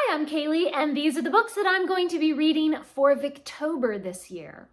Hi, I'm Kaylee, and these are the books that I'm going to be reading for Victober this year.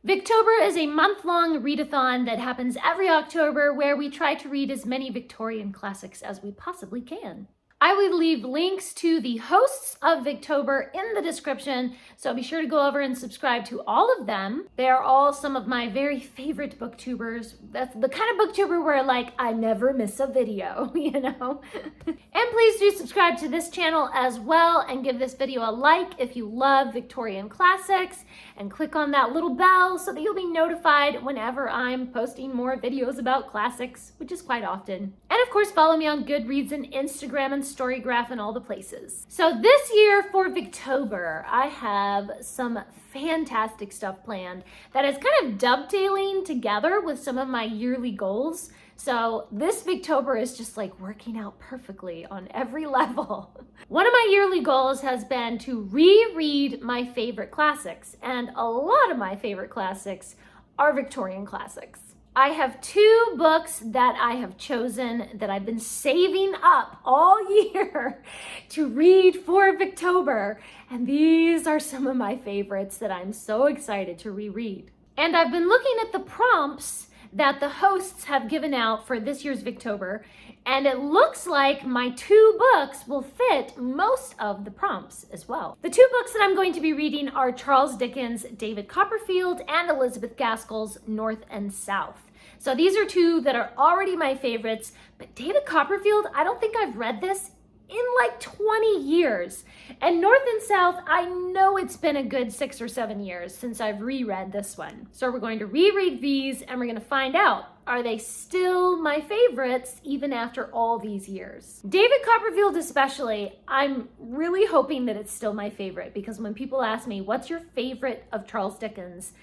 Victober is a month-long readathon that happens every October where we try to read as many Victorian classics as we possibly can. I will leave links to the hosts of Victober in the description, so be sure to go over and subscribe to all of them. They are all some of my very favorite booktubers. That's the kind of booktuber where I never miss a video, you know? And please do subscribe to this channel as well and give this video a like if you love Victorian classics, and click on that little bell so that you'll be notified whenever I'm posting more videos about classics, which is quite often. And of course, follow me on Goodreads and Instagram and Storygraph and all the places. So this year for Victober, I have some fantastic stuff planned that is kind of dovetailing together with some of my yearly goals. So this Victober is just working out perfectly on every level. One of my yearly goals has been to reread my favorite classics, and a lot of my favorite classics are Victorian classics. I have two books that I have chosen that I've been saving up all year to read for Victober, and these are some of my favorites that I'm so excited to reread. And I've been looking at the prompts that the hosts have given out for this year's Victober, and it looks like my two books will fit most of the prompts as well. The two books that I'm going to be reading are Charles Dickens' David Copperfield and Elizabeth Gaskell's North and South. So these are two that are already my favorites, but David Copperfield, I don't think I've read this in 20 years. And North and South, I know it's been a good 6 or 7 years since I've reread this one. So we're going to reread these and we're going to find out, are they still my favorites even after all these years? David Copperfield especially, I'm really hoping that it's still my favorite, because when people ask me, what's your favorite of Charles Dickens?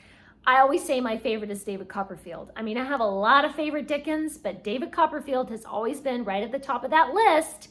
I always say my favorite is David Copperfield. I mean, I have a lot of favorite Dickens, but David Copperfield has always been right at the top of that list.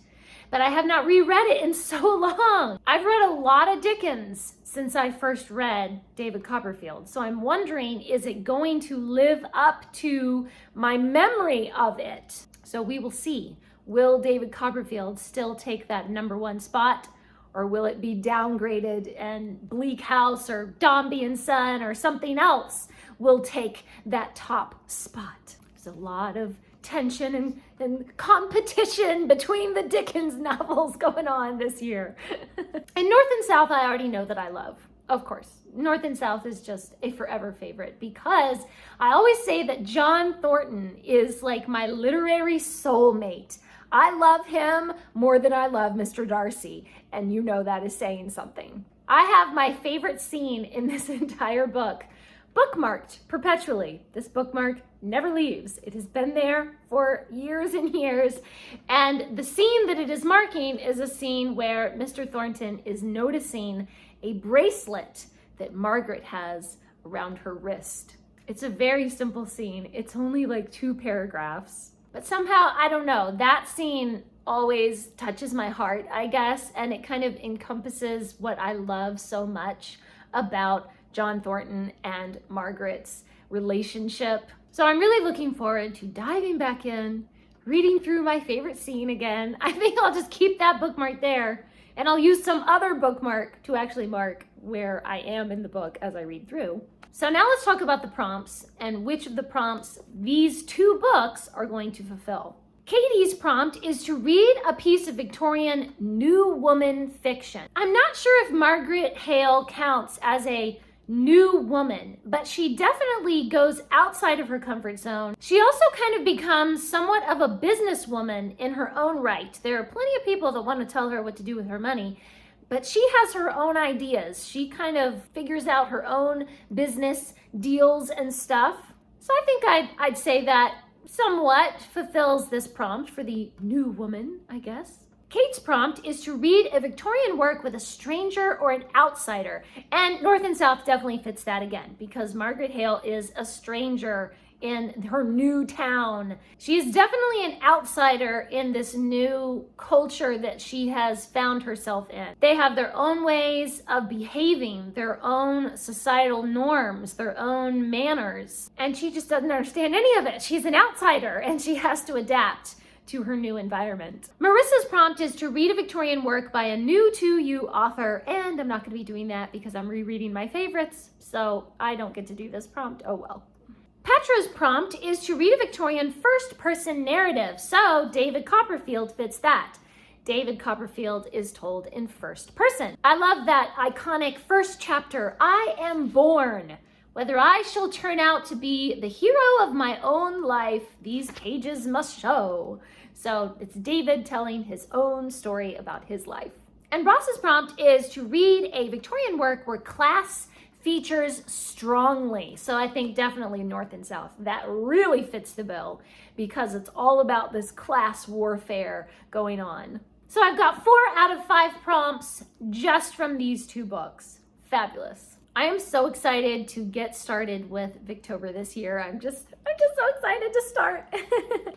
But I have not reread it in so long. I've read a lot of Dickens since I first read David Copperfield. So I'm wondering, is it going to live up to my memory of it? So we will see. Will David Copperfield still take that #1 spot? Or will it be downgraded and Bleak House or Dombey and Son or something else will take that top spot? There's a lot of tension and competition between the Dickens novels going on this year. And North and South, I already know that I love. Of course, North and South is just a forever favorite, because I always say that John Thornton is like my literary soulmate. I love him more than I love Mr. Darcy, and you know that is saying something. I have my favorite scene in this entire book bookmarked perpetually. This bookmark never leaves. It has been there for years and years. And the scene that it is marking is a scene where Mr. Thornton is noticing a bracelet that Margaret has around her wrist. It's a very simple scene. It's only 2 paragraphs. But somehow, I don't know, that scene always touches my heart, I guess, and it kind of encompasses what I love so much about John Thornton and Margaret's relationship. So I'm really looking forward to diving back in, reading through my favorite scene again. I think I'll just keep that bookmark there, and I'll use some other bookmark to actually mark where I am in the book as I read through. So now let's talk about the prompts and which of the prompts these two books are going to fulfill. Katie's prompt is to read a piece of Victorian new woman fiction. I'm not sure if Margaret Hale counts as a new woman, but she definitely goes outside of her comfort zone. She also kind of becomes somewhat of a businesswoman in her own right. There are plenty of people that want to tell her what to do with her money, but she has her own ideas. She kind of figures out her own business deals and stuff. So I think I'd say that somewhat fulfills this prompt for the new woman, I guess. Kate's prompt is to read a Victorian work with a stranger or an outsider. And North and South definitely fits that again, because Margaret Hale is a stranger in her new town. She is definitely an outsider in this new culture that she has found herself in. They have their own ways of behaving, their own societal norms, their own manners, and she just doesn't understand any of it. She's an outsider and she has to adapt to her new environment. Marissa's prompt is to read a Victorian work by a new to you author, and I'm not going to be doing that because I'm rereading my favorites, so I don't get to do this prompt. Oh well. Petra's prompt is to read a Victorian first-person narrative, so David Copperfield fits that. David Copperfield is told in first person. I love that iconic first chapter, I am born. Whether I shall turn out to be the hero of my own life, these pages must show. So it's David telling his own story about his life. And Ross's prompt is to read a Victorian work where class features strongly. So I think definitely North and South. That really fits the bill because it's all about this class warfare going on. So I've got 4 out of 5 prompts just from these 2 books. Fabulous. I am so excited to get started with Victober this year. I'm just so excited to start.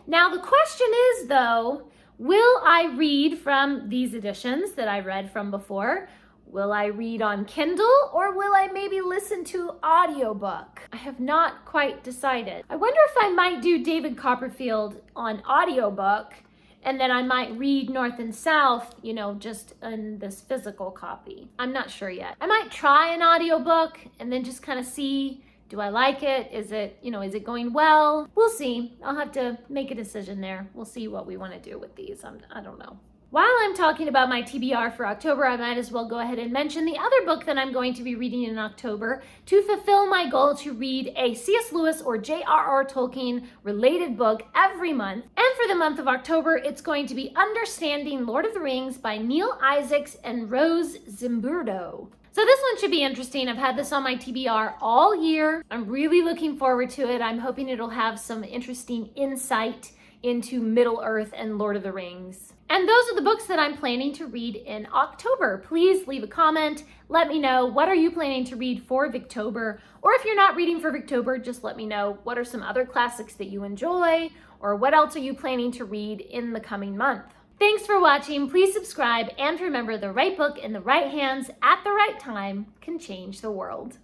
Now the question is though, will I read from these editions that I read from before? Will I read on Kindle or will I maybe listen to audiobook? I have not quite decided. I wonder if I might do David Copperfield on audiobook and then I might read North and South, you know, just in this physical copy. I'm not sure yet. I might try an audiobook and then just kind of see, do I like it? Is it, you know, is it going well? We'll see. I'll have to make a decision there. We'll see what we want to do with these. I don't know. While I'm talking about my TBR for October, I might as well go ahead and mention the other book that I'm going to be reading in October to fulfill my goal to read a C.S. Lewis or J.R.R. Tolkien related book every month. And for the month of October, it's going to be Understanding Lord of the Rings by Neil Isaacs and Rose Zimburdo. So this one should be interesting. I've had this on my TBR all year. I'm really looking forward to it. I'm hoping it'll have some interesting insight into Middle-earth and Lord of the Rings. And those are the books that I'm planning to read in October. Please leave a comment. Let me know, what are you planning to read for Victober? Or if you're not reading for Victober, just let me know what are some other classics that you enjoy, or what else are you planning to read in the coming month? Thanks for watching. Please subscribe, and remember, the right book in the right hands at the right time can change the world.